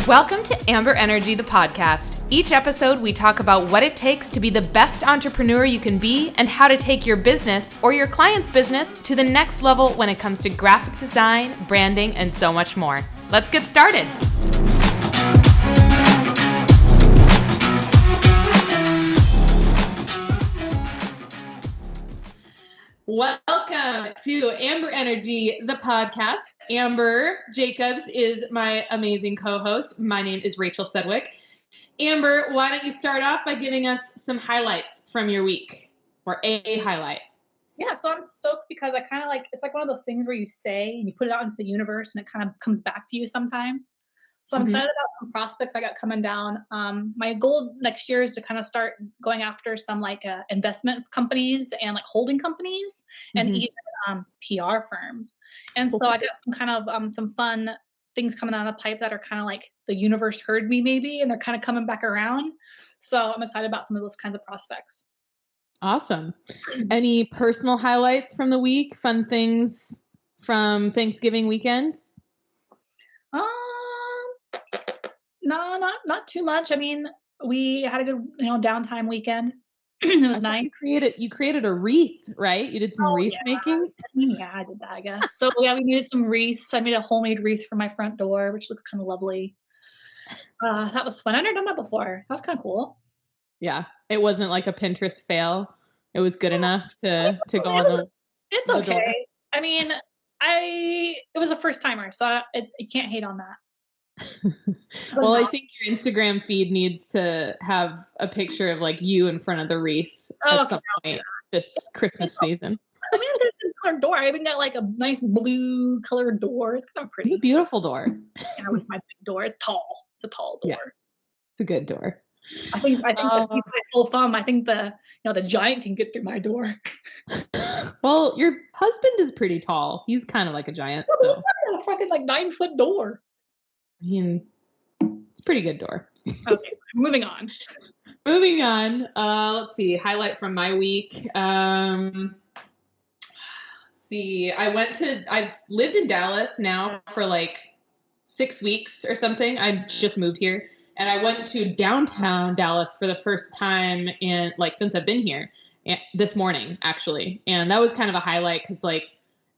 Welcome to AmberEnergy, the podcast. Each episode, we talk about what it takes to be the best entrepreneur you can be and how to take your business or your client's business to the next level when it comes to graphic design, branding, and so much more. Let's get started. Welcome to AmberEnergy, the podcast. Amber Jacobs is my amazing co-host. My name is Rachel Sedgwick. Amber, why don't you start off by giving us some highlights from your week, or a highlight? Yeah, so I'm stoked because I kind of it's like one of those things where you say and you put it out into the universe and it kind of comes back to you sometimes. So I'm excited about some prospects I got coming down. My goal next year is to kind of start going after some investment companies and holding companies and even PR firms. And so I got some kind of some fun things coming down the pipe that are kind of like the universe heard me maybe, and they're kind of coming back around. So I'm excited about some of those kinds of prospects. Awesome. Any personal highlights from the week? Fun things from Thanksgiving weekend? No, not too much. I mean, we had a good, downtime weekend. It was nice. You created a wreath, right? You did some wreath making? Yeah, I did that, I guess. So yeah, we needed some wreaths. I made a homemade wreath for my front door, which looks kind of lovely. That was fun. I've never done that before. That was kind of cool. Yeah, it wasn't like a Pinterest fail. It was good enough to go on the. It's okay. Door. I mean, it was a first timer, so I can't hate on that. Well, I think your Instagram feed needs to have a picture of you in front of the wreath at some point this Christmas season. I mean, it's a colored door. I even got a nice blue colored door. It's kind of pretty. It's a beautiful door. Yeah, with my big door. It's tall. It's a tall door. Yeah, it's a good door. I think my whole thumb. I think the giant can get through my door. Well, your husband is pretty tall. He's kind of like a giant. So it's not a fucking 9-foot door. I mean, it's a pretty good door. Okay, moving on. Let's see. Highlight from my week. Let's see. I've lived in Dallas now for 6 weeks or something. I just moved here. And I went to downtown Dallas for the first time in since I've been here this morning, actually. And that was kind of a highlight because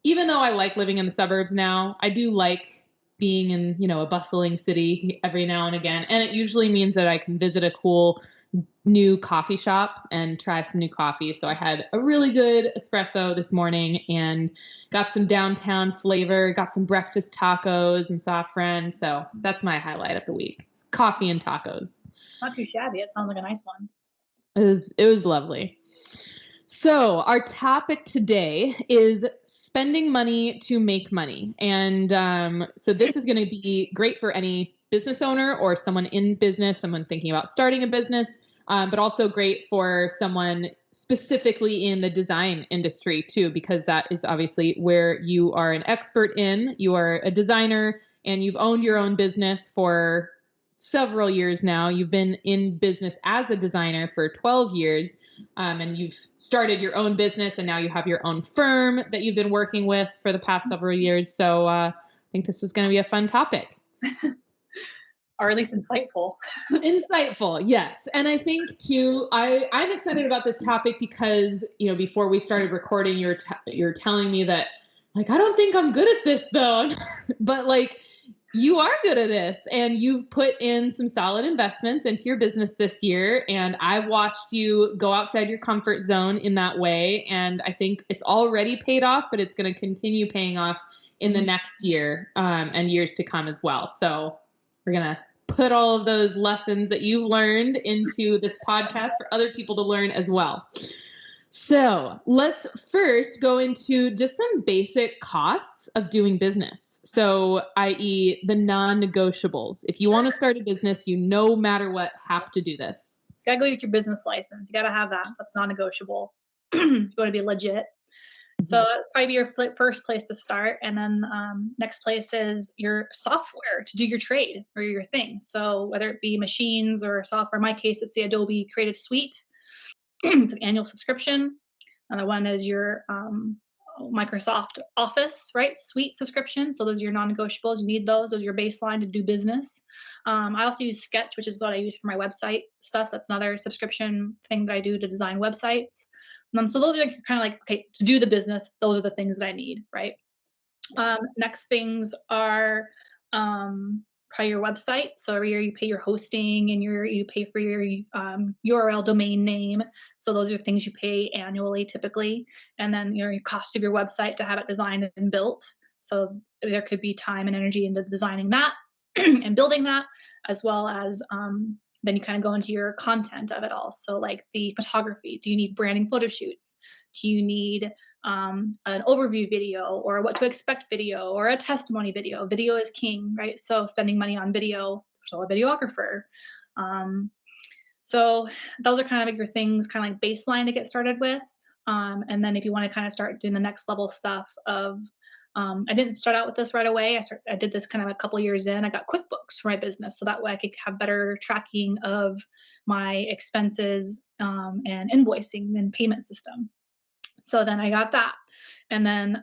even though I like living in the suburbs now, I do like being in, a bustling city every now and again. And it usually means that I can visit a cool new coffee shop and try some new coffee. So I had a really good espresso this morning and got some downtown flavor, got some breakfast tacos and saw a friend. So that's my highlight of the week. It's coffee and tacos. Not too shabby. It sounds like a nice one. It was lovely. So our topic today is spending money to make money. And so this is going to be great for any business owner or someone in business, someone thinking about starting a business, but also great for someone specifically in the design industry too, because that is obviously where you are an expert in. You are a designer and you've owned your own business for several years now. You've been in business as a designer for 12 years, and you've started your own business, and now you have your own firm that you've been working with for the past several years. So I think this is going to be a fun topic. Or at least insightful. Insightful, yes. And I think too, I'm excited about this topic because, before we started recording, you're telling me that I don't think I'm good at this though. But you are good at this and you've put in some solid investments into your business this year. And I've watched you go outside your comfort zone in that way. And I think it's already paid off, but it's going to continue paying off in the next year and years to come as well. So we're going to put all of those lessons that you've learned into this podcast for other people to learn as well. So let's first go into just some basic costs of doing business. So, i.e. the non-negotiables. If you want to start a business, you no matter what have to do this. You gotta go get your business license. You gotta have that. So that's non-negotiable. You want to be legit. So that'd probably be your first place to start. And then next place is your software to do your trade or your thing. So whether it be machines or software, in my case, it's the Adobe Creative Suite. It's an annual subscription. Another one is your Microsoft Office, right? Suite subscription. So those are your non-negotiables. You need those. Those are your baseline to do business. I also use Sketch, which is what I use for my website stuff. That's another subscription thing that I do to design websites. So those are like, kind of like, okay, to do the business, those are the things that I need, right? Next things are probably your website. So every year you pay your hosting and you pay for your URL domain name. So those are things you pay annually typically. And then your cost of your website to have it designed and built. So there could be time and energy into designing that and building that, as well as then you kind of go into your content of it all. So like the photography, do you need branding photo shoots? Do you need an overview video or what to expect video or a testimony video? Video is king, right? So spending money on video, so a videographer. So those are kind of like your things, kind of like baseline to get started with. And then if you want to kind of start doing the next level stuff of, I didn't start out with this right away. I did this kind of a couple years in. I got QuickBooks for my business, so that way I could have better tracking of my expenses and invoicing and payment system. So then I got that. And then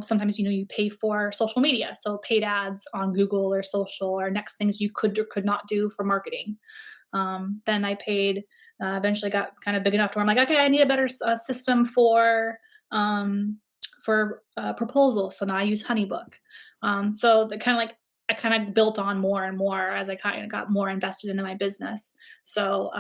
sometimes you pay for social media, so paid ads on Google or social or next things you could or could not do for marketing. Then I paid. Eventually got kind of big enough to where I'm like, okay, I need a better system for proposal. So now I use HoneyBook. So the kind of like I kind of built on more and more as I kind of got more invested into my business. So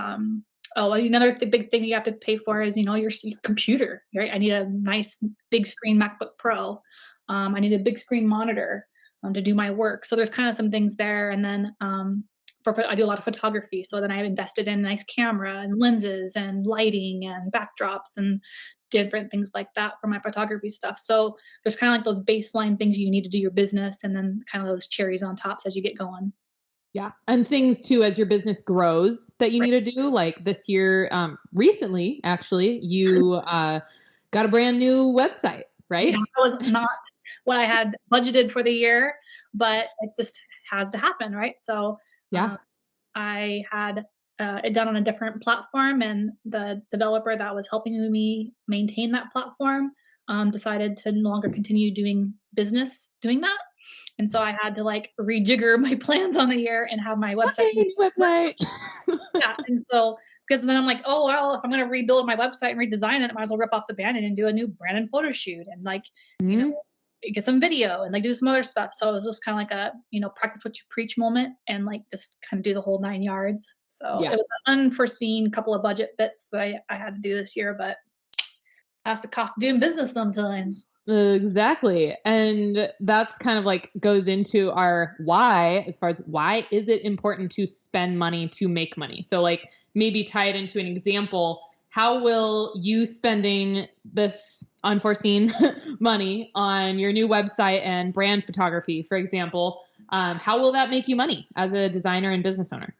another big thing you have to pay for is your computer, right? I need a nice big screen MacBook Pro. I need a big screen monitor to do my work. So there's kind of some things there, and then I do a lot of photography. So then I've invested in a nice camera and lenses and lighting and backdrops and different things like that for my photography stuff. So there's kind of like those baseline things you need to do your business, and then kind of those cherries on tops as you get going. Yeah. And things too, as your business grows that you need to do, like this year, recently, actually, you got a brand new website, right? Yeah, that was not what I had budgeted for the year, but it just has to happen, right? So Yeah. I had it done on a different platform, and the developer that was helping me maintain that platform decided to no longer continue doing business doing that. And so I had to like rejigger my plans on the year and have my website. Okay, new website. Yeah. And so, because then I'm like, oh, well, if I'm going to rebuild my website and redesign it, I might as well rip off the band-aid and do a new brand and photo shoot and like, get some video and like do some other stuff. So it was just kind of like a, practice what you preach moment and like just kind of do the whole 9 yards. So Yeah. it was an unforeseen couple of budget bits that I had to do this year, but that's the cost of doing business sometimes. Exactly. And that's kind of like goes into our why, as far as why is it important to spend money to make money? So like maybe tie it into an example. How will you spending this unforeseen money on your new website and brand photography, for example, how will that make you money as a designer and business owner?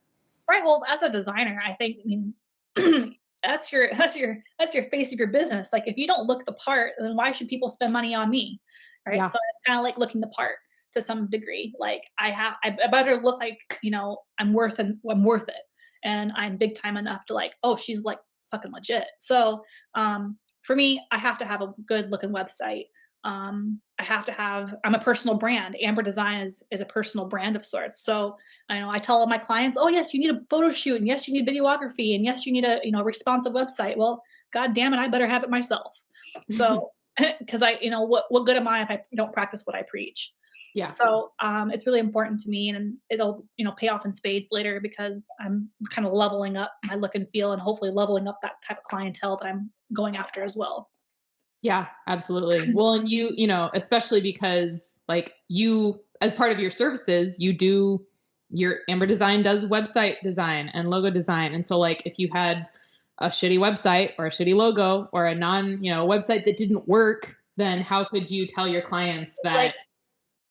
Right. Well, as a designer, I think, that's your face of your business. Like if you don't look the part, then why should people spend money on me? Right. Yeah. So it's kind of like looking the part to some degree. Like I better look like, I'm worth it. And I'm big time enough to like, oh, she's like fucking legit. So for me, I have to have a good looking website. I'm a personal brand. Amber Design is a personal brand of sorts. So I tell all my clients, oh yes, you need a photo shoot, and yes, you need videography, and yes, you need a responsive website. Well, god damn it, I better have it myself. So because what good am I if I don't practice what I preach? Yeah. So it's really important to me, and it'll pay off in spades later because I'm kind of leveling up my look and feel, and hopefully leveling up that type of clientele that I'm going after as well. Yeah, absolutely. Well, and especially because like you, as part of your services, your Amber Design does website design and logo design. And so like if you had a shitty website or a shitty logo or a website that didn't work, then how could you tell your clients that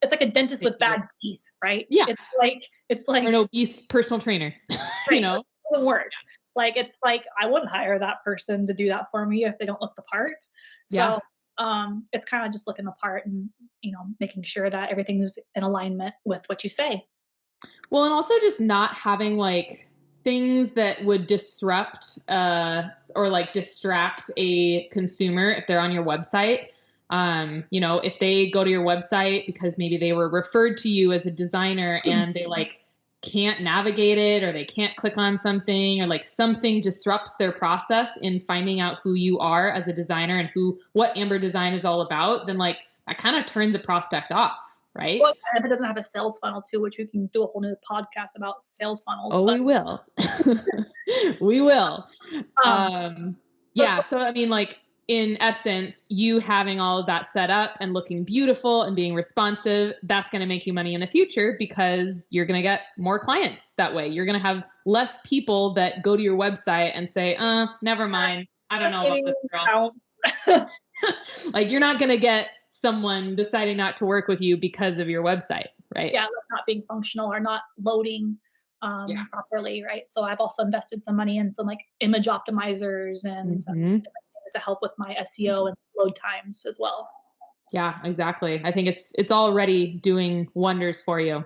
it's like a dentist with bad teeth, right? Yeah. It's like or an obese personal trainer, right, it doesn't work. Like it's like I wouldn't hire that person to do that for me if they don't look the part. So it's kind of just looking the part and making sure that everything is in alignment with what you say. Well, and also just not having like things that would disrupt or like distract a consumer if they're on your website. If they go to your website because maybe they were referred to you as a designer and they like can't navigate it, or they can't click on something, or like something disrupts their process in finding out who you are as a designer and what Amber Design is all about, then like that kind of turns a prospect off, right? Well, if it doesn't have a sales funnel too, which we can do a whole new podcast about sales funnels. Oh, but we will. We will. um, so Yeah. So, I mean, like, in essence, you having all of that set up and looking beautiful and being responsive, that's going to make you money in the future because you're going to get more clients that way. You're going to have less people that go to your website and say, never mind. I don't know about this girl. counts. Like, you're not going to get someone deciding not to work with you because of your website, right? Yeah, like not being functional or not loading properly, right? So I've also invested some money in some like image optimizers and Mhm. to help with my SEO and load times as well. Yeah, exactly. I think it's already doing wonders for you.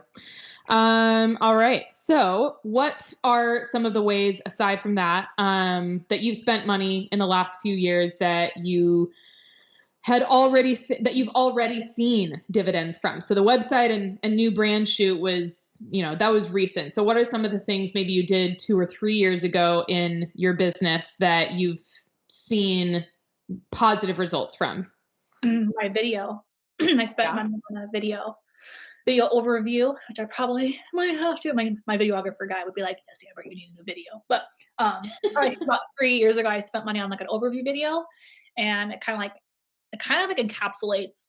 All right. So, what are some of the ways aside from that that you've spent money in the last few years that you've already seen dividends from? So the website and new brand shoot was, that was recent. So what are some of the things maybe you did 2 or 3 years ago in your business that you've seen positive results from? My video. I spent money on a video overview, which I probably might have to. My videographer guy would be like, "Yes, Amber, you need a new video." But probably about 3 years ago, I spent money on like an overview video, and it kind of like encapsulates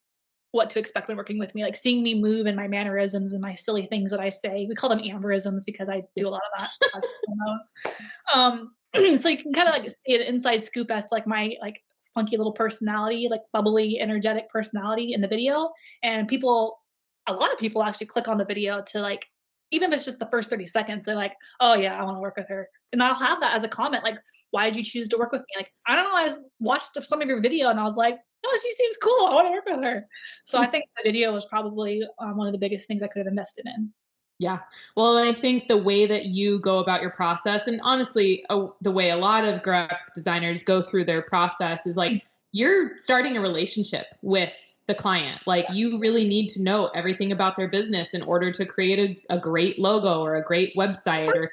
what to expect when working with me, like seeing me move and my mannerisms and my silly things that I say. We call them Amberisms because I do a lot of that. As everyone knows. So you can kind of like see an inside scoop as to like my like funky little personality, like bubbly, energetic personality in the video. And a lot of people actually click on the video to like, even if it's just the first 30 seconds, they're like, "Oh yeah, I want to work with her." And I'll have that as a comment, like, "Why did you choose to work with me?" Like, I don't know, I just watched some of your video and I was like, "Oh, she seems cool. I want to work with her." So I think the video was probably one of the biggest things I could have invested in. Yeah. Well, and I think the way that you go about your process, and honestly, the way a lot of graphic designers go through their process is like you're starting a relationship with the client. Like you really need to know everything about their business in order to create a great logo or a great website or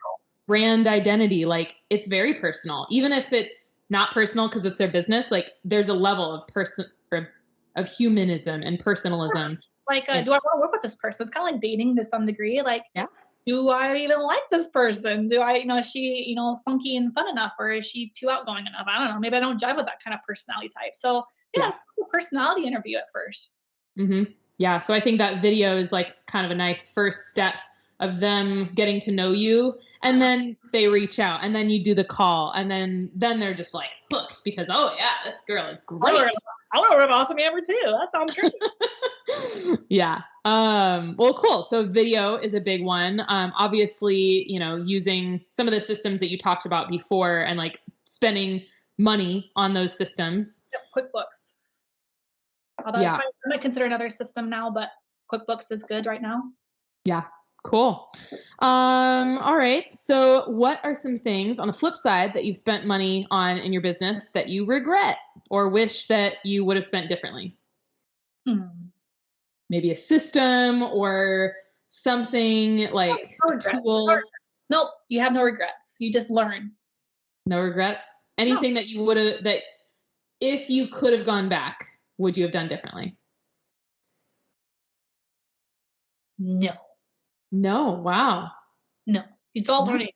brand identity. Like it's very personal, even if it's not personal because it's their business. Like there's a level of humanism and personalism. Like, do I want to work with this person? It's kind of like dating to some degree. Like, Yeah. do I even like this person? Do I, is she, funky and fun enough, or is she too outgoing enough? I don't know. Maybe I don't jive with that kind of personality type. So yeah, it's kind of a personality interview at first. Mm-hmm. Yeah. So I think that video is like kind of a nice first step of them getting to know you, and then they reach out, and then you do the call, and then they're just like hooked because oh yeah, this girl is great. I want to work with Awesome Amber too. That sounds great. Yeah. Well, cool. So video is a big one. Obviously, using some of the systems that you talked about before and like spending money on those systems. Yep, QuickBooks. Although I might consider another system now, but QuickBooks is good right now. Yeah. Cool. All right. So what are some things on the flip side that you've spent money on in your business that you regret or wish that you would have spent differently? Maybe a system or something like a tool. Nope, you have no regrets. You just learn. No regrets? Anything that you would have, that if you could have gone back, would you have done differently? No. No. Wow. No. It's all learning.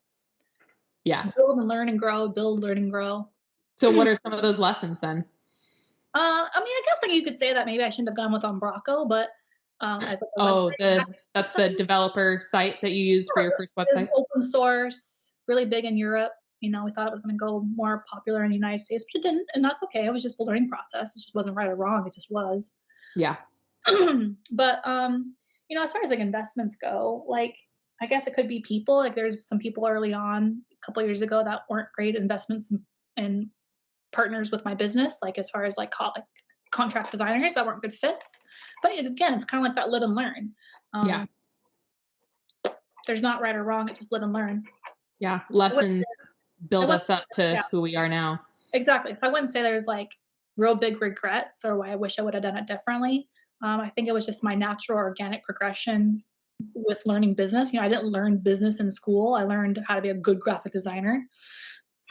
Yeah. Build and learn and grow, build, learn and grow. So what are some of those lessons then? I mean, I guess like you could say that maybe I shouldn't have gone with Umbraco, but as that's the developer site that you used for your first website? Open source, really big in Europe. We thought it was going to go more popular in the United States, but it didn't, and that's okay. It was just a learning process. It just wasn't right or wrong. It just was. Yeah. But as far as like investments go, like I guess it could be people. Like there's some people early on a couple of years ago that weren't great investments and partners with my business, like as far as like contract designers that weren't good fits. But again, it's kind of like that live and learn. Yeah. There's not right or wrong. It's just live and learn. Yeah. Lessons build us up to who we are now. Exactly. So I wouldn't say there's like real big regrets or why I wish I would have done it differently. I think it was just my natural organic progression with learning business. I didn't learn business in school. I learned how to be a good graphic designer,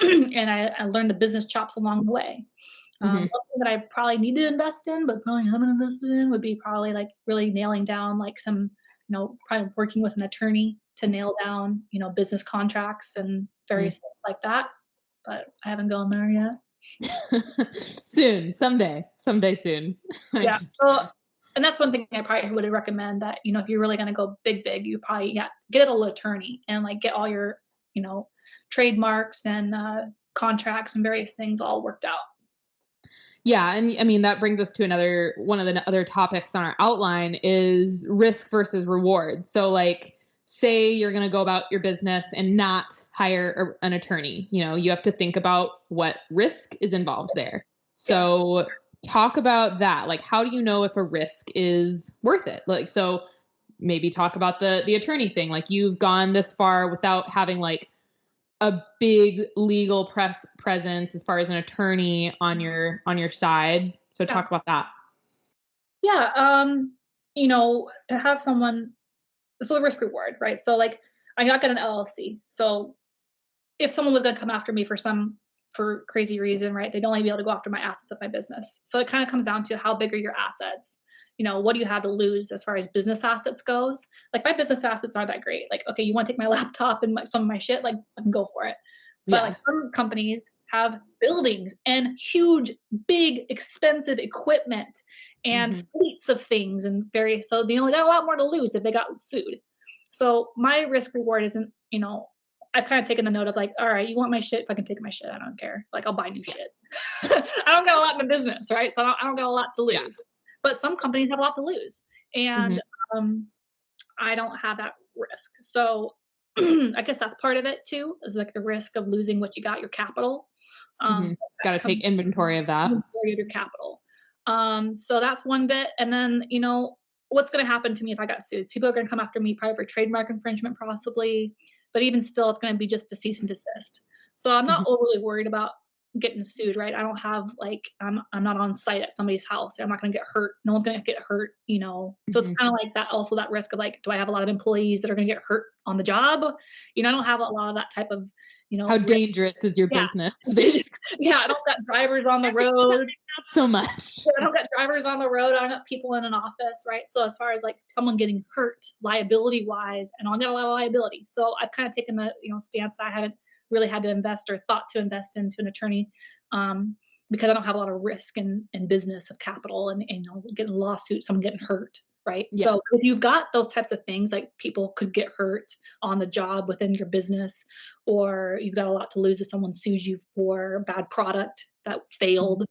and I learned the business chops along the way. One thing that I probably need to invest in, but probably haven't invested in, would be probably like really nailing down like some, probably working with an attorney to nail down, business contracts and various things like that. But I haven't gone there yet. Soon, someday soon. Yeah. So, and that's one thing I probably would recommend that, if you're really going to go big, you probably, get an attorney and like get all your, trademarks and contracts and various things all worked out. Yeah, and I mean that brings us to one of the other topics on our outline is risk versus reward. So like say you're going to go about your business and not hire an attorney, you have to think about what risk is involved there. So talk about that. Like how do you know if a risk is worth it? Like so maybe talk about the attorney thing. Like you've gone this far without having like a big legal presence as far as an attorney on your side. So talk about that. Yeah. To have someone, so the risk reward, right? So like I got an LLC. So if someone was going to come after me for crazy reason, right, they'd only be able to go after my assets of my business. So it kind of comes down to how big are your assets? What do you have to lose as far as business assets goes? Like my business assets aren't that great. Like, okay, you want to take my laptop and some of my shit, like I can go for it. But like some companies have buildings and huge, big, expensive equipment and fleets of things and various, so they got a lot more to lose if they got sued. So my risk reward isn't, I've kind of taken the note of like, all right, you want my shit? If I can take my shit, I don't care. Like I'll buy new shit. I don't got a lot in the business, right? So I don't got a lot to lose. Yeah. But some companies have a lot to lose, and I don't have that risk. So I guess that's part of it too, is like the risk of losing what you got, your capital. So got to take inventory of that. Inventory of your capital. So that's one bit. And then, what's going to happen to me if I got sued? People are going to come after me probably for trademark infringement, possibly. But even still, it's going to be just a cease and desist. So I'm not overly worried about getting sued, right? I don't have like, I'm not on site at somebody's house. I'm not going to get hurt. No one's going to get hurt, So it's kind of like that, also that risk of like, do I have a lot of employees that are going to get hurt on the job? I don't have a lot of that type of, how dangerous is your business? Yeah, I don't got drivers on the road. Not so much. I don't got drivers on the road. I don't got people in an office, right? So as far as like someone getting hurt liability wise, and I'll get a lot of liability. So I've kind of taken the stance that I haven't really had to invest or thought to invest into an attorney, because I don't have a lot of risk in business of capital and getting lawsuits, someone getting hurt. Right. Yeah. So if you've got those types of things, like people could get hurt on the job within your business, or you've got a lot to lose if someone sues you for a bad product that failed.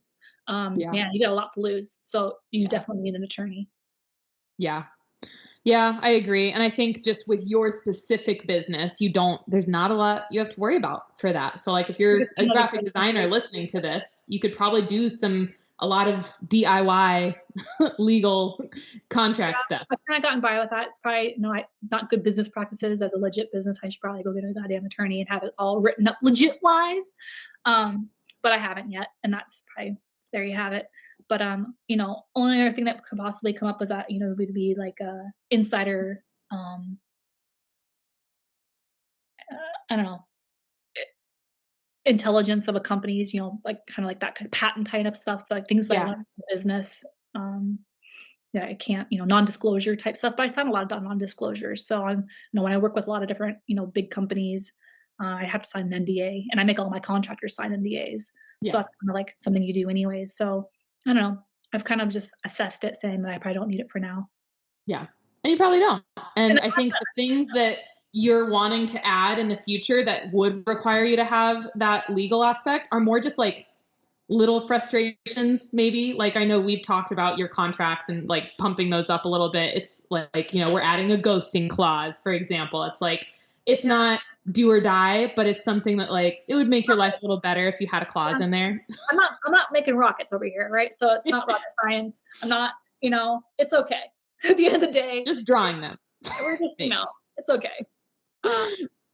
You got a lot to lose. So you definitely need an attorney. Yeah, I agree. And I think just with your specific business, there's not a lot you have to worry about for that. So like if you're a graphic designer listening to this, you could probably do a lot of DIY legal contract stuff. I've kind of gotten by with that. It's probably not good business practices. As a legit business, I should probably go get a goddamn attorney and have it all written up legit wise. But I haven't yet, and that's probably, there you have it. But only other thing that could possibly come up was that would be like a insider, I don't know, intelligence of a company's, like kind of like that kind of patent kind of stuff, like things that are in the business. I can't, non-disclosure type stuff, but I sign a lot of non-disclosures. So when I work with a lot of different, big companies, I have to sign an NDA, and I make all my contractors sign NDAs. So that's kind of like something you do anyways. So I don't know. I've kind of just assessed it, saying that I probably don't need it for now. Yeah. And you probably don't. And I think the things that you're wanting to add in the future that would require you to have that legal aspect are more just like little frustrations, maybe. Like I know we've talked about your contracts and like pumping those up a little bit. It's like, we're adding a ghosting clause, for example. It's like, it's not do or die, but it's something that like, it would make your life a little better if you had a clause in there. I'm not making rockets over here, right? So it's not rocket science. I'm not, it's okay. At the end of the day, just drawing them. We're just, it's okay.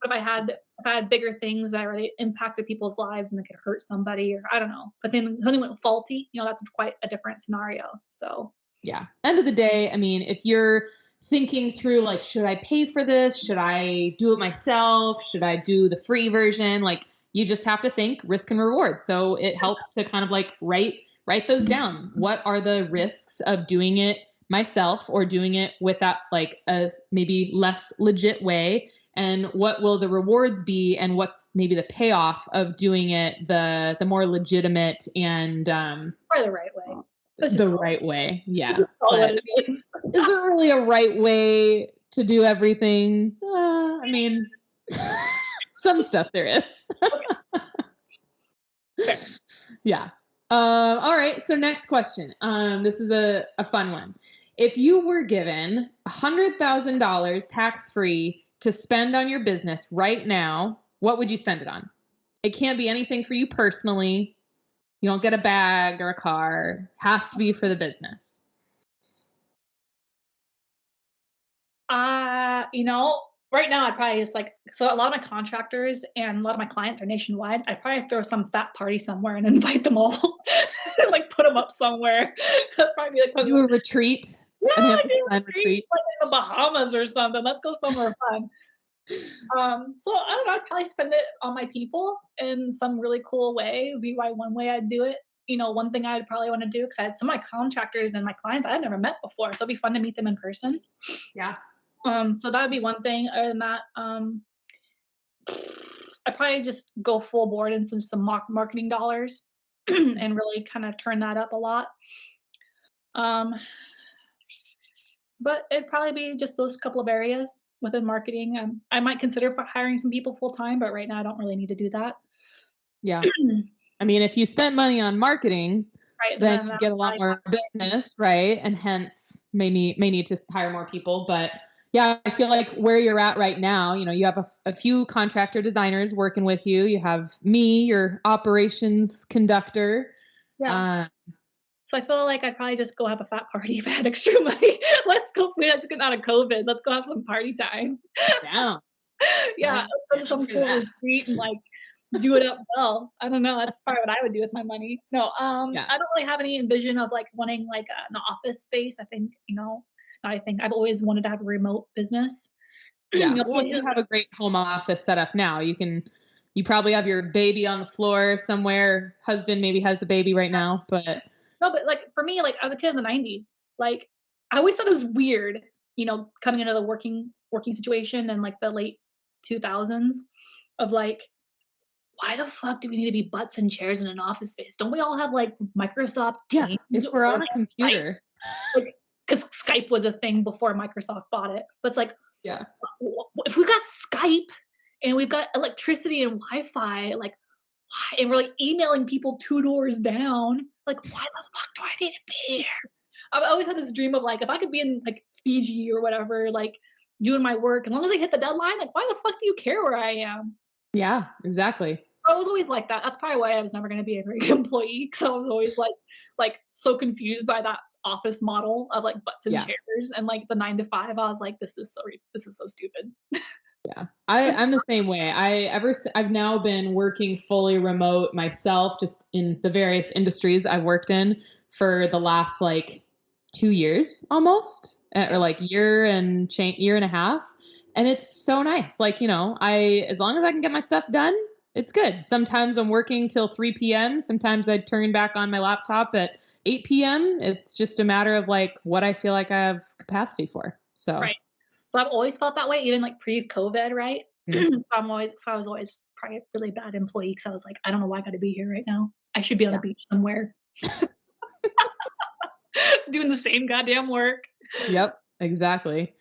if I had bigger things that really impacted people's lives and it could hurt somebody, or I don't know. But then something went faulty, that's quite a different scenario. So Yeah. End of the day, I mean, if you're thinking through like, should I pay for this? Should I do it myself? Should I do the free version? Like, you just have to think risk and reward. So it helps to kind of like write those down. What are the risks of doing it myself or doing it with that like a maybe less legit way? And what will the rewards be? And what's maybe the payoff of doing it the more legitimate and probably the right way. the right way? Yeah. This is all what But it is. is there really a right way to do everything? I mean, some stuff there is. Fair. Yeah. All right. So next question. This is a fun one. If you were given $100,000 tax-free to spend on your business right now, what would you spend it on? It can't be anything for you personally. You don't get a bag or a car. It has to be for the business. Right now I'd probably just so a lot of my contractors and a lot of my clients are nationwide. I'd probably throw some fat party somewhere and invite them all, like put them up somewhere. That'd probably be like Do a retreat. yeah, like a retreat, like in the Bahamas or something. Let's go somewhere fun. So I don't know. I'd probably spend it on my people in some really cool way. Would be one way I'd do it. One thing I'd probably want to do, because I had some of my contractors and my clients I've never met before, so it'd be fun to meet them in person. Yeah. So that would be one thing. Other than that, I'd probably just go full board into some marketing dollars and really kind of turn that up a lot. But it'd probably be just those couple of areas within marketing. I might consider hiring some people full time, but right now I don't really need to do that. Yeah. I mean, if you spend money on marketing, right, then you get a lot more business, right? And hence may need to hire more people. But yeah, I feel like where you're at right now, you have a few contractor designers working with you. You have me, your operations conductor. Yeah. So I feel like I'd probably just go have a fat party if I had extra money. Let's get out of COVID. Let's go have some party time. Yeah. Yeah. Let's go to some cool retreat and do it up well. I don't know. That's probably what I would do with my money. No, I don't really have any vision of wanting an office space. I think, I've always wanted to have a remote business. Yeah. Well, you have a great home office set up now. You probably have your baby on the floor somewhere. Husband maybe has the baby right now, but no, but for me, I was a kid in the 90s. I always thought it was weird, coming into the working situation in the late 2000s of why the fuck do we need to be butts and chairs in an office space? Don't we all have Microsoft Teams? If we're on a computer. Because Skype was a thing before Microsoft bought it. But it's yeah. If we've got Skype and we've got electricity and Wi-Fi, why? And we're emailing people 2 doors down. Why the fuck do I need to be here? I've always had this dream of if I could be in Fiji or whatever, doing my work, as long as I hit the deadline, why the fuck do you care where I am? Yeah, exactly. I was always like that. That's probably why I was never going to be a very good employee, because I was always so confused by that office model of butts and chairs and the 9 to 5. I was like, this is so stupid. Yeah, I'm the same way. I've now been working fully remote myself, just in the various industries I've worked in for the last 2 years almost, or year and a half. And it's so nice. As long as I can get my stuff done, it's good. Sometimes I'm working till 3 p.m. Sometimes I turn back on my laptop at 8 p.m. It's just a matter of what I feel like I have capacity for. So. Right. So I've always felt that way, even pre-COVID, right? Mm-hmm. So I was always probably a really bad employee, because I was I don't know why I got to be here right now. I should be on a beach somewhere. Doing the same goddamn work. Yep, exactly.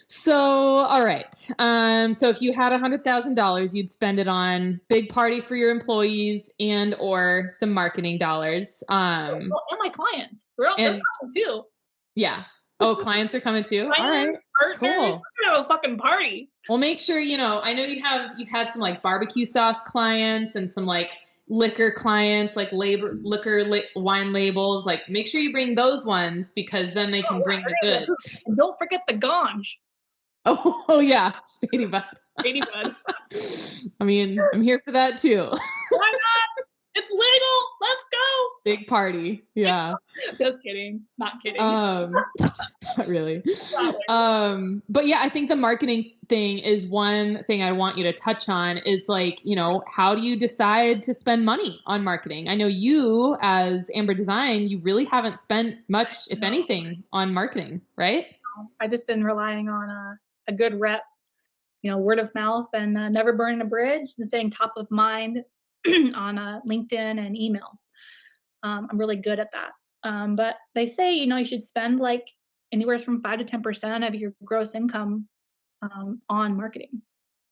So, all right. So if you had $100,000, you'd spend it on big party for your employees and or some marketing dollars. And my clients. They're coming too. Yeah. Oh, clients are coming too? All right. Partners, cool. We're going to have a fucking party. Well, make sure, I know you've had some barbecue sauce clients and some liquor clients, wine labels. Make sure you bring those ones, because then they can bring the goods. And don't forget the ganj. Oh yeah, Spady Bud. Ladybug. I mean, I'm here for that too. Why not? It's legal. Let's go. Big party. Yeah. Just kidding. Not kidding. Not really. Not really. But yeah, I think the marketing thing is one thing I want you to touch on is like, how do you decide to spend money on marketing? I know you as Amber Design, you really haven't spent much, if anything, on marketing, right? I've just been relying on a good rep, word of mouth, and never burning a bridge, and staying top of mind on LinkedIn and email. I'm really good at that. But they say, you should spend like anywhere from 5 to 10% of your gross income on marketing.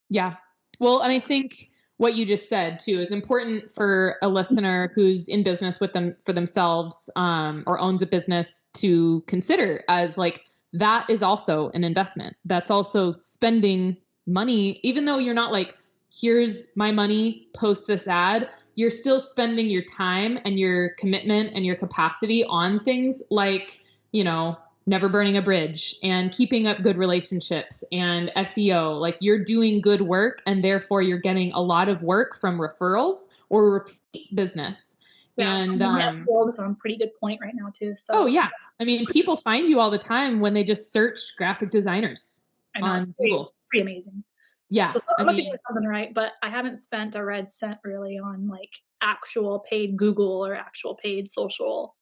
Yeah. Well, and I think what you just said too is important for a listener who's in business with them for themselves, or owns a business to consider as like, that is also an investment. That's also spending money, even though you're not like, here's my money, post this ad, you're still spending your time and your commitment and your capacity on things like, never burning a bridge and keeping up good relationships and SEO. Like you're doing good work and therefore you're getting a lot of work from referrals or repeat business. Yeah, And SEO is on a pretty good point right now too. So oh yeah, I mean, people find you all the time when they just search graphic designers on Google. Pretty amazing. Yeah, so I must be doing something right, but I haven't spent a red cent really on like actual paid Google or actual paid social.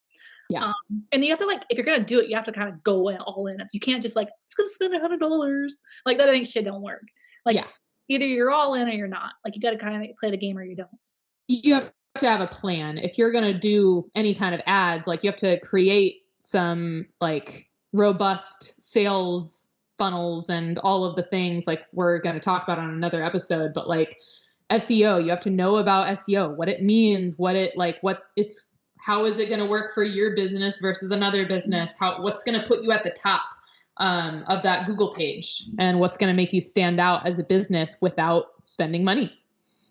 Yeah. And you have to like, if you're gonna do it, you have to kind of go in all in. You can't just like, it's gonna spend $100. Like that ain't shit don't work. Like either you're all in or you're not. Like you got to kind of play the game or you don't. You have to have a plan. If you're gonna do any kind of ads, like you have to create some like robust sales funnels and all of the things like we're going to talk about on another episode, but like SEO, you have to know about SEO, what it means, how is it going to work for your business versus another business, what's going to put you at the top of that Google page and what's going to make you stand out as a business without spending money.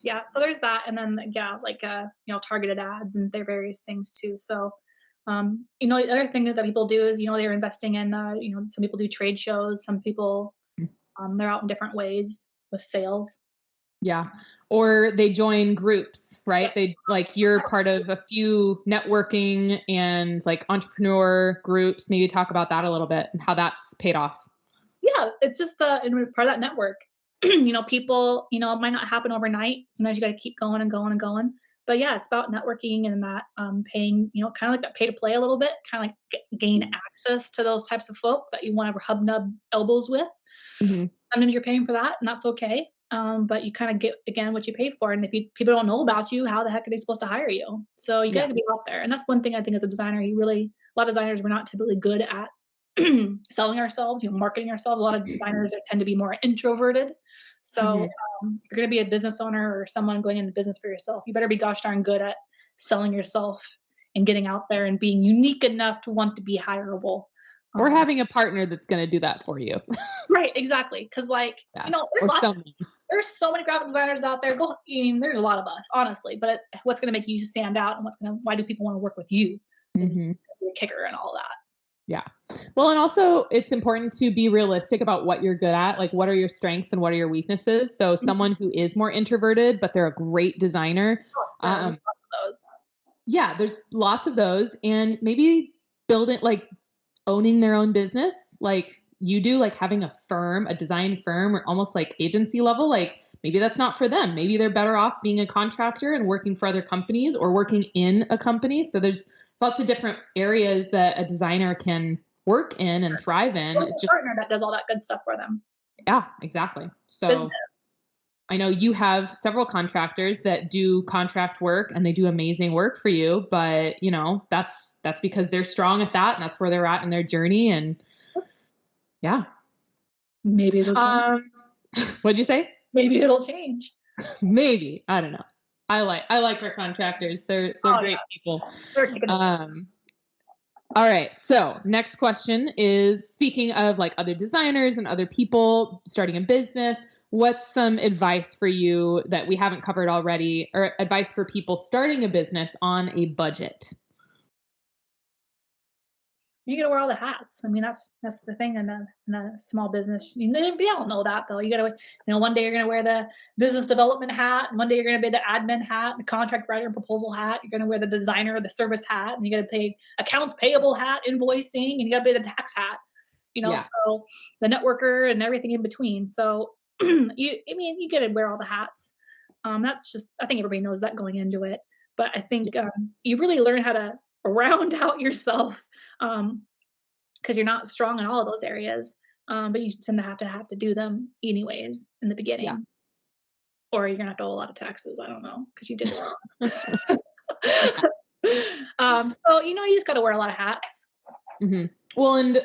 Yeah. So there's that. And then, targeted ads and their various things too. So, the other thing that people do is, they're investing in, some people do trade shows, some people, they're out in different ways with sales. Yeah. Or they join groups, right? They like, you're part of a few networking and like entrepreneur groups. Maybe talk about that a little bit and how that's paid off. Yeah. It's just part of that network. People, it might not happen overnight. Sometimes you got to keep going and going and going. But yeah, it's about networking and that paying, kind of like that pay to play a little bit, kind of like gain access to those types of folk that you want to hubnub elbows with. Mm-hmm. Sometimes you're paying for that, and that's okay. But you kind of get, again, what you pay for. And if people don't know about you, how the heck are they supposed to hire you? So you got to be out there. And that's one thing I think as a designer, a lot of designers, we're not typically good at selling ourselves, marketing ourselves. A lot of designers tend to be more introverted. So if you're going to be a business owner or someone going into business for yourself, you better be gosh darn good at selling yourself and getting out there and being unique enough to want to be hireable. Or having a partner that's going to do that for you. Right, exactly. Because there's so many graphic designers out there. There's a lot of us, honestly. But what's going to make you stand out and why do people want to work with you is the kicker and all that. Yeah. Well, and also it's important to be realistic about what you're good at. Like, what are your strengths and what are your weaknesses? So someone who is more introverted, but they're a great designer. There's lots of those. Yeah, there's lots of those. And maybe owning their own business, like you do, like having a firm, a design firm, or almost like agency level, like maybe that's not for them. Maybe they're better off being a contractor and working for other companies or working in a company. So there's lots of different areas that a designer can work in and thrive in. It's just a partner that does all that good stuff for them. Yeah, exactly. So I know you have several contractors that do contract work and they do amazing work for you, but that's because they're strong at that and that's where they're at in their journey. And yeah. Maybe it'll change. What'd you say? Maybe it'll change. Maybe. I don't know. I like our contractors. They're great people. All right. So next question is, speaking of like other designers and other people starting a business, what's some advice for you that we haven't covered already, or advice for people starting a business on a budget? You gotta wear all the hats. I mean, that's the thing in a small business. They all know that though. You gotta, one day you're gonna wear the business development hat, and one day you're gonna be the admin hat, the contract writer and proposal hat. You're gonna wear the designer, the service hat, and you gotta pay accounts payable hat, invoicing, and you gotta pay the tax hat. Yeah. So the networker and everything in between. So you gotta wear all the hats. That's just, I think everybody knows that going into it. But I think you really learn how to round out yourself, because you're not strong in all of those areas. But you tend to have to do them anyways in the Yeah. beginning, or you're gonna have to owe a lot of taxes. I don't know because you did it wrong. So you just got to wear a lot of hats. Hmm. Well, and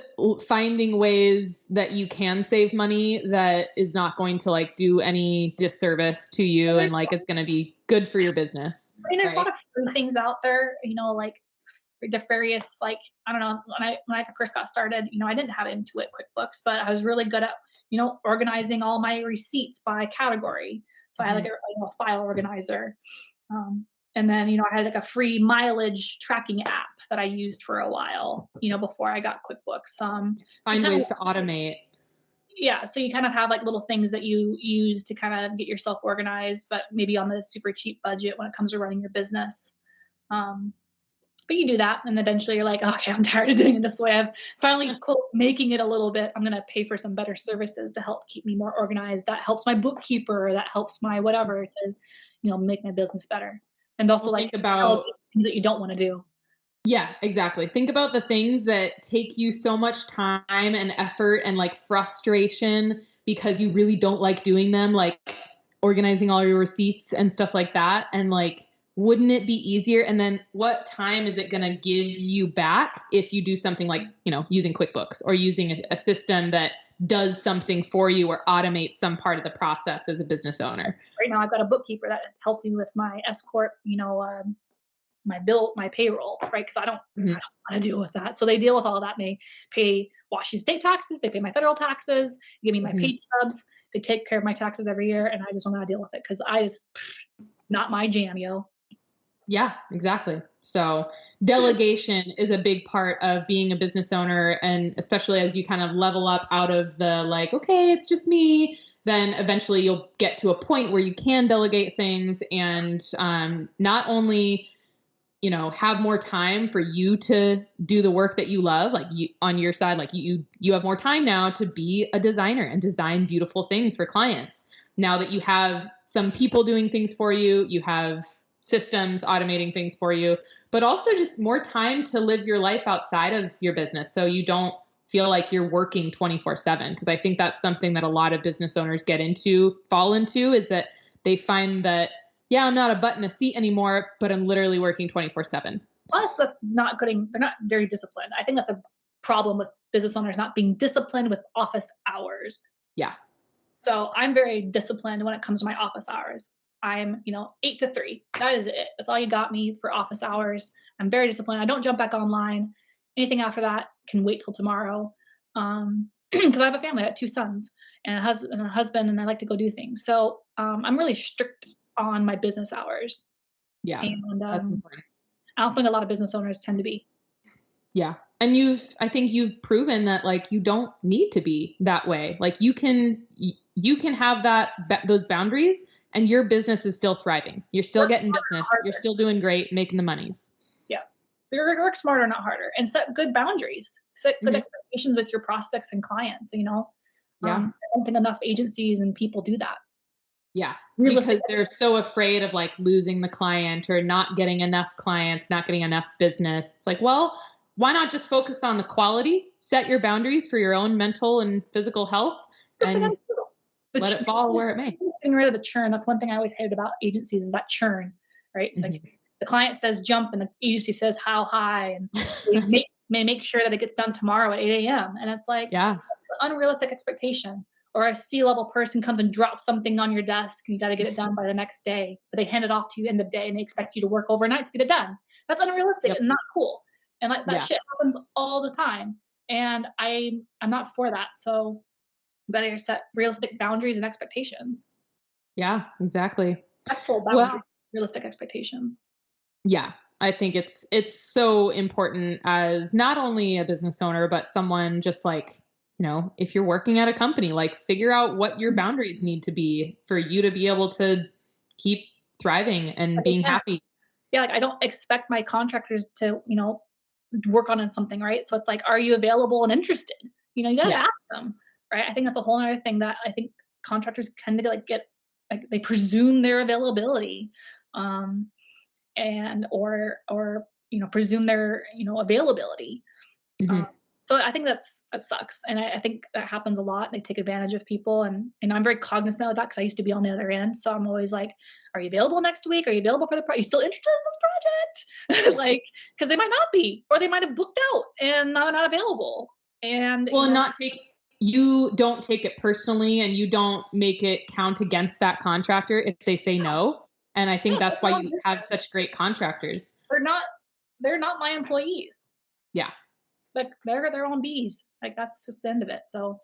finding ways that you can save money that is not going to like do any disservice to you, and like it's going to be good for your business. I mean, there's a lot Right. of free things out there, like the various, like, I don't know, when I first got started, I didn't have Intuit QuickBooks, but I was really good at, organizing all my receipts by category. So I had like a file organizer. And then, I had like a free mileage tracking app that I used for a while, before I got QuickBooks. So Find kind of, ways to automate. yeah, so you kind of have like little things that you use to kind of get yourself organized, but maybe on the super cheap budget when it comes to running your business. Um, but you do that, and eventually you're like, okay, I'm tired of doing it this way. I've finally quote making it a little bit. I'm gonna pay for some better services to help keep me more organized. That helps my bookkeeper. That helps my whatever to, make my business better. And also Well, like think about, things that you don't want to do. yeah, exactly. Think about the things that take you so much time and effort and like frustration because you really don't like doing them, like organizing all your receipts and stuff like that. And like, wouldn't it be easier? And then what time is it going to give you back if you do something like, using QuickBooks or using a system that does something for you or automates some part of the process as a business owner? Right now, I've got a bookkeeper that helps me with my S corp, my payroll, right? Because I Mhm. don't want to deal with that. So they deal with all that. And they pay Washington state taxes. They pay my federal taxes. Give me my Mhm. paid stubs. They take care of my taxes every year, and I just don't want to deal with it because not my jam, yo. Yeah, exactly. So delegation is a big part of being a business owner. And especially as you kind of level up out of the like, okay, it's just me, then eventually you'll get to a point where you can delegate things and not only, have more time for you to do the work that you love, like you on your side, like you have more time now to be a designer and design beautiful things for clients. Now that you have some people doing things for you, you have systems automating things for you, but also just more time to live your life outside of your business so you don't feel like you're working 24/7, because I think that's something that a lot of business owners fall into is that they find that, yeah, I'm not a butt in a seat anymore, but I'm literally working 24/7. Plus, that's not good. They're not very disciplined. I think that's a problem with business owners not being disciplined with office hours. Yeah. So I'm very disciplined when it comes to my office hours. I'm, 8 to 3. That is it. That's all you got me for office hours. I'm very disciplined. I don't jump back online. Anything after that can wait till tomorrow. Because I have a family. I have 2 sons and a husband, and I like to go do things. So I'm really strict on my business hours, Yeah. and That's important. I don't think a lot of business owners tend to be. Yeah. And I think you've proven that like you don't need to be that way. Like you can have those boundaries and your business is still thriving. You're still Work getting smarter, business. not You're harder. still doing great, making the monies. Yeah. Work smarter, not harder, and set good boundaries. Set good Hmm. expectations with your prospects and clients. Yeah. I don't think enough agencies and people do that. Yeah. Realistic. Because they're so afraid of like losing the client or not getting enough clients, not getting enough business. It's like, well, why not just focus on the quality, set your boundaries for your own mental and physical health, It's good for them and too. The let it fall where it may. getting rid of the churn. That's one thing I always hated about agencies is that churn, right? It's like Mhm. the client says jump and the agency says how high, and they may make sure that it gets done tomorrow at 8 a.m. And it's like Yeah. unrealistic expectation. Or a C-level person comes and drops something on your desk and you got to get it done by the next day, but they hand it off to you end of day and they expect you to work overnight to get it done. That's unrealistic Yep. and not cool. And like that Yeah. shit happens all the time. And I'm not for that. So you better set realistic boundaries and expectations. Yeah, exactly. Respectful Well, boundaries, realistic expectations. yeah. I think it's so important as not only a business owner, but someone just like, if you're working at a company, like figure out what your boundaries need to be for you to be able to keep thriving and being happy. Yeah, like I don't expect my contractors to, work on something, right? So it's like, are you available and interested? You gotta ask them, right? I think that's a whole other thing that I think contractors tend to like get, like they presume their availability, and or presume their availability. Mm-hmm. So I think that sucks, and I think that happens a lot. They take advantage of people, and I'm very cognizant of that because I used to be on the other end. So I'm always like, "Are you available next week? Are you available for the project? Are you still interested in this project?" Like, because they might not be, or they might have booked out and now they're not available. And you don't take it personally, and you don't make it count against that contractor if they say no. And I think that's why you have such great contractors. They're not my employees. Yeah. Like they're their own bees. Like that's just the end of it. So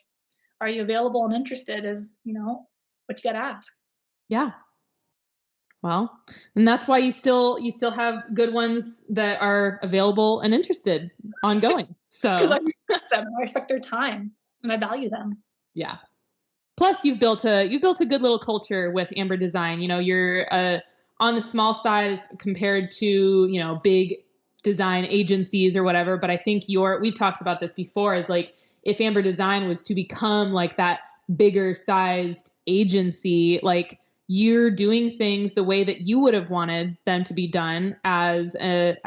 are you available and interested is, what you gotta ask. Yeah. Well, and that's why you still have good ones that are available and interested ongoing. So because I respect them, I respect their time, and I value them. Yeah. Plus, you've built a good little culture with Amber Design. You're on the small side compared to big design agencies or whatever. But I think we've talked about this before. Is like if Amber Design was to become like that bigger sized agency, like you're doing things the way that you would have wanted them to be done as a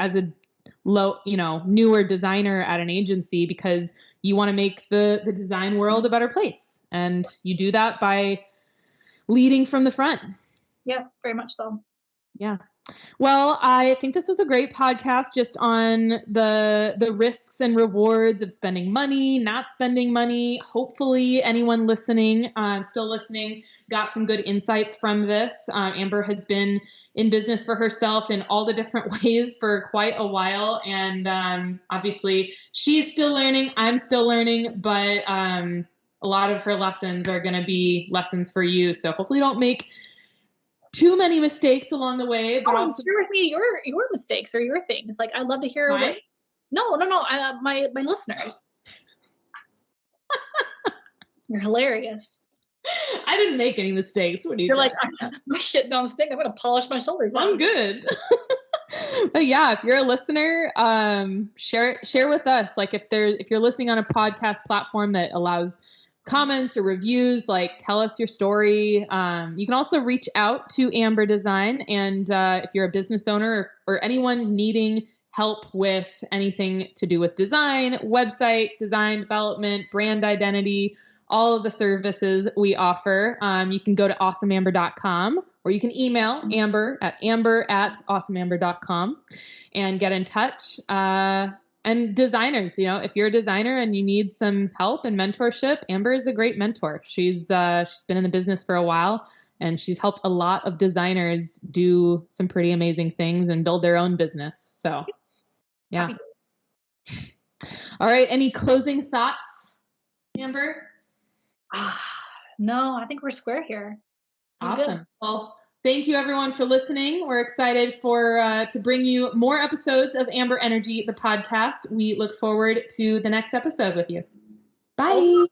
low, newer designer at an agency because you want to make the design world a better place. And you do that by leading from the front. Yeah, very much so. Yeah. Well, I think this was a great podcast just on the risks and rewards of spending money, not spending money. Hopefully anyone listening, still listening, got some good insights from this. Amber has been in business for herself in all the different ways for quite a while. And obviously she's still learning. I'm still learning, but a lot of her lessons are going to be lessons for you. So hopefully don't make too many mistakes along the way, but also share with me your mistakes or your things. Like I'd love to hear what. No. My listeners. You're hilarious. I didn't make any mistakes. What are you? You're like my shit don't stink. I'm gonna polish my shoulders. I'm good. But yeah, if you're a listener, share with us. Like if you're listening on a podcast platform that allows comments or reviews, like tell us your story. You can also reach out to Amber Design, and if you're a business owner or anyone needing help with anything to do with design, website design, development, brand identity, all of the services we offer, you can go to awesomeamber.com, or you can email amber@awesomeamber.com and get in touch. And designers, if you're a designer and you need some help and mentorship, Amber is a great mentor. She's been in the business for a while, and she's helped a lot of designers do some pretty amazing things and build their own business. So, yeah. All right. Any closing thoughts, Amber? No, I think we're square here. Awesome. Good. Well, thank you everyone for listening. We're excited to bring you more episodes of AmberEnergy, the podcast. We look forward to the next episode with you. Bye.